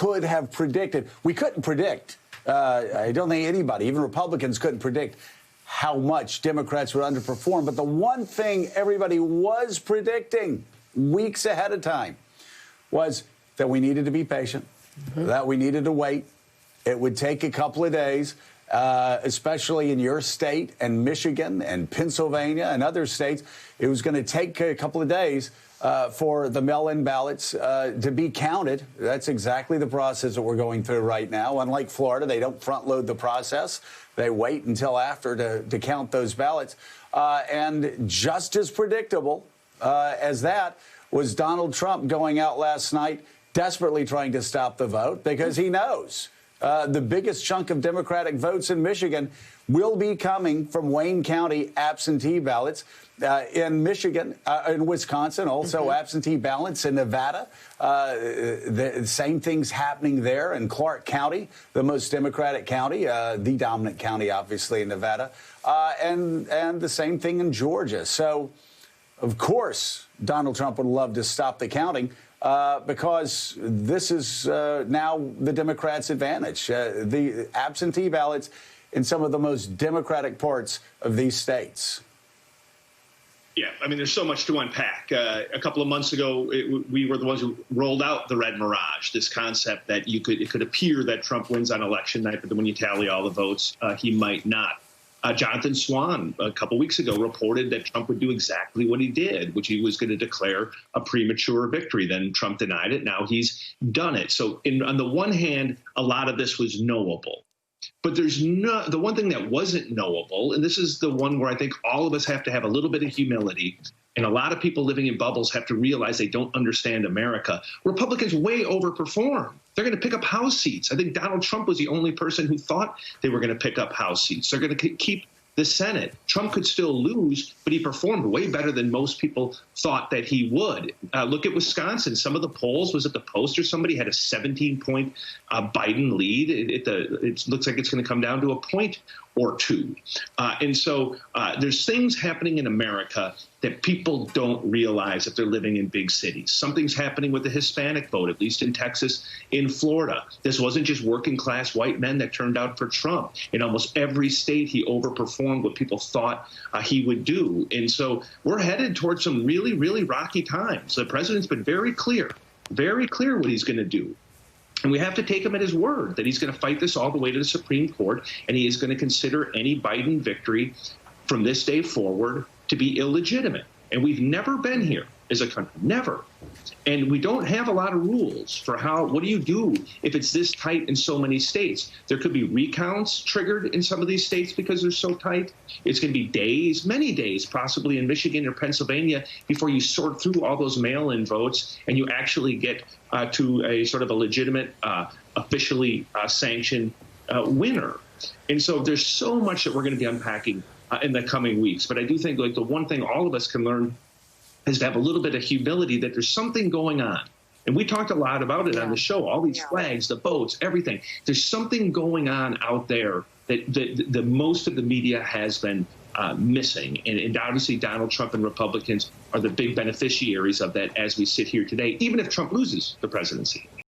could have predicted. We couldn't predict. I don't think anybody, even Republicans, couldn't predict how much Democrats would underperform. But the one thing everybody was predicting weeks ahead of time was that we needed to be patient, that we needed to wait. It would take a couple of days, especially in your state and Michigan and Pennsylvania and other states. It was going to take a couple of days for the mail-in ballots to be counted. That's exactly the process that we're going through right now. Unlike Florida, they don't front-load the process. They wait until after to count those ballots. And just as predictable as that was Donald Trump going out last night desperately trying to stop the vote because he knows the biggest chunk of Democratic votes in Michigan will be coming from Wayne County absentee ballots. In Michigan, in Wisconsin, also absentee ballots in Nevada. The same things happening there in Clark County, the most Democratic county, the dominant county, obviously, in Nevada, and the same thing in Georgia. So, of course, Donald Trump would love to stop the counting because this is now the Democrats' advantage. The absentee ballots in some of the most Democratic parts of these states. Yeah, I mean, there's so much to unpack. A couple of months ago, we were the ones who rolled out the Red Mirage, this concept that it could appear that Trump wins on election night, but then when you tally all the votes, he might not. Jonathan Swan, a couple weeks ago, reported that Trump would do exactly what he did, which he was going to declare a premature victory. Then Trump denied it. Now he's done it. So on the one hand, a lot of this was knowable. But the one thing that wasn't knowable, and this is the one where I think all of us have to have a little bit of humility, and a lot of people living in bubbles have to realize they don't understand America. Republicans way overperform. They're going to pick up House seats. I think Donald Trump was the only person who thought they were going to pick up House seats. They're going to keep the Senate. Trump could still lose, but he performed way better than most people thought that he would. Look at Wisconsin. Some of the polls, was it the Post or somebody, had a 17-point Biden lead. It looks like it's going to come down to a point or two. And so there's things happening in America that people don't realize if they're living in big cities. Something's happening with the Hispanic vote, at least in Texas, in Florida. This wasn't just working class white men that turned out for Trump. In almost every state, he overperformed what people thought he would do. And so we're headed towards some really, really rocky times. The president's been very clear what he's going to do. And we have to take him at his word that he's going to fight this all the way to the Supreme Court, and he is going to consider any Biden victory from this day forward to be illegitimate. And we've never been here as a country, never. And we don't have a lot of rules for what do you do if it's this tight in so many states? There could be recounts triggered in some of these states because they're so tight. It's going to be days, many days, possibly in Michigan or Pennsylvania, before you sort through all those mail-in votes and you actually get to a sort of a legitimate, officially sanctioned winner. And so there's so much that we're going to be unpacking in the coming weeks. But I do think the one thing all of us can learn is to have a little bit of humility that there's something going on. And we talked a lot about it on the show, all these flags, the boats, everything. There's something going on out there that the most of the media has been missing. And obviously Donald Trump and Republicans are the big beneficiaries of that as we sit here today, even if Trump loses the presidency.